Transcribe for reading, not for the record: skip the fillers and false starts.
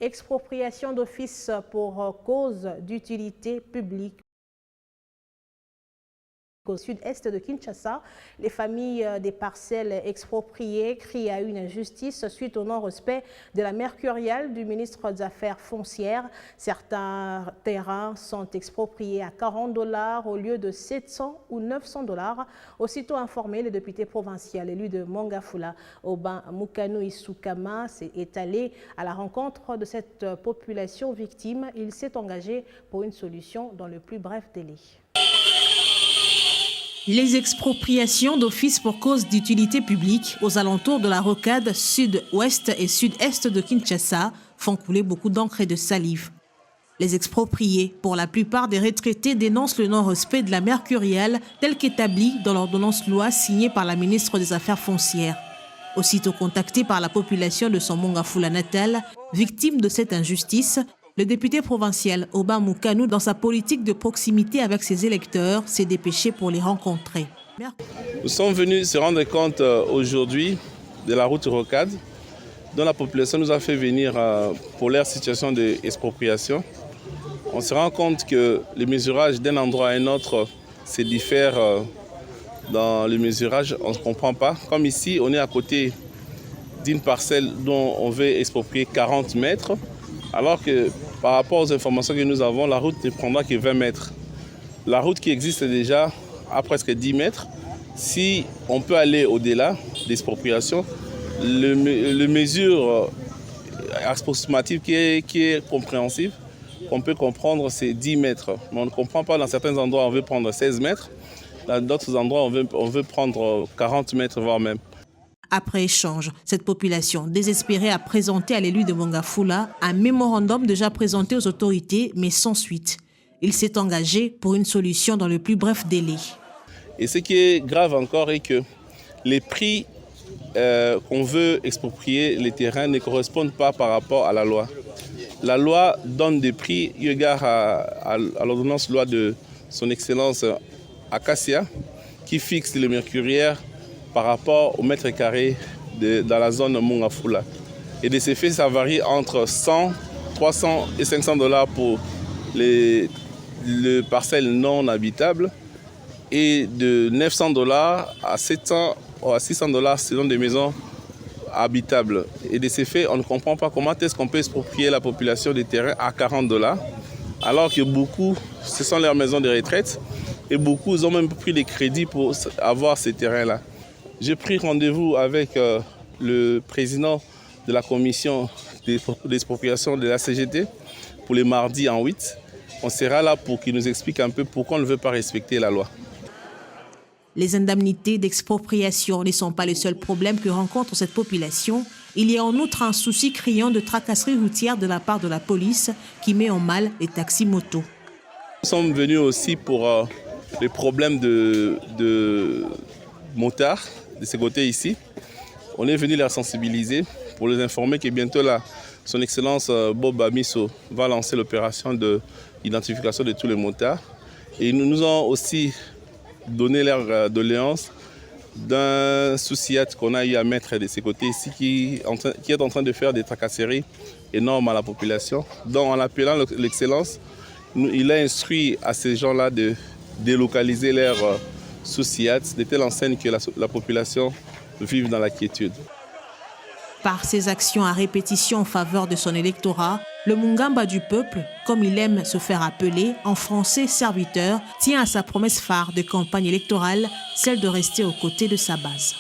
Expropriation d'office pour cause d'utilité publique. Au sud-est de Kinshasa, les familles des parcelles expropriées crient à une injustice suite au non-respect de la mercuriale du ministre des Affaires foncières. Certains terrains sont expropriés à 40 $ au lieu de 700 ou 900 $. Aussitôt informé, le député provincial élu de Mongafula, Aubin Mukanu Isukama, est allé à la rencontre de cette population victime. Il s'est engagé pour une solution dans le plus bref délai. Les expropriations d'office pour cause d'utilité publique aux alentours de la rocade sud-ouest et sud-est de Kinshasa font couler beaucoup d'encre et de salive. Les expropriés, pour la plupart des retraités, dénoncent le non-respect de la mercuriale telle qu'établie dans l'ordonnance loi signée par la ministre des Affaires foncières. Aussitôt contacté par la population de son Mongafula natal, victime de cette injustice, le député provincial Aubin Mukanu, dans sa politique de proximité avec ses électeurs, s'est dépêché pour les rencontrer. Nous sommes venus se rendre compte aujourd'hui de la route rocade, dont la population nous a fait venir pour leur situation d'expropriation. On se rend compte que le mesurage d'un endroit à un autre se diffère dans le mesurage, on ne comprend pas. Comme ici, on est à côté d'une parcelle dont on veut exproprier 40 mètres, alors que par rapport aux informations que nous avons, la route ne prendra que 20 mètres. La route qui existe déjà a presque 10 mètres. Si on peut aller au-delà d'expropriation, le mesure approximative qui est compréhensive, on peut comprendre, c'est 10 mètres. Mais on ne comprend pas, dans certains endroits, on veut prendre 16 mètres. Dans d'autres endroits, on veut prendre 40 mètres, voire même. Après échange, cette population désespérée a présenté à l'élu de Mongafula un mémorandum déjà présenté aux autorités, mais sans suite. Il s'est engagé pour une solution dans le plus bref délai. Et ce qui est grave encore est que les prix qu'on veut exproprier les terrains ne correspondent pas par rapport à la loi. La loi donne des prix eu égard à l'ordonnance loi de son Excellence Acacia qui fixe les mercuriaires par rapport au mètre carré dans la zone Mongafula. Et de ces faits, ça varie entre 100, 300 et 500 $ pour les parcelles non habitables et de 900 $ à 700 ou à 600 $ selon des maisons habitables. Et de ces faits, on ne comprend pas comment est-ce qu'on peut exproprier la population des terrains à 40 $ alors que beaucoup, ce sont leurs maisons de retraite et beaucoup ils ont même pris des crédits pour avoir ces terrains-là. J'ai pris rendez-vous avec le président de la commission d'expropriation de la CGT pour les mardis en 8. On sera là pour qu'il nous explique un peu pourquoi on ne veut pas respecter la loi. Les indemnités d'expropriation ne sont pas les seuls problèmes que rencontre cette population. Il y a en outre un souci criant de tracasserie routière de la part de la police qui met en mal les taxis-motos. Nous sommes venus aussi pour les problèmes de motards de ce côté ici. On est venu les sensibiliser pour les informer que bientôt là, son Excellence Bob Amiso va lancer l'opération d'identification de tous les motards. Et ils nous ont aussi donné leur doléance d'un souciat qu'on a eu à mettre de ces côtés ici qui est en train de faire des tracasseries énormes à la population. Donc en appelant l'Excellence, il a instruit à ces gens-là de délocaliser leurs souciat, de telle enseigne que la population vive dans la quiétude. Par ses actions à répétition en faveur de son électorat, le Mungamba du peuple, comme il aime se faire appeler, en français serviteur, tient à sa promesse phare de campagne électorale, celle de rester aux côtés de sa base.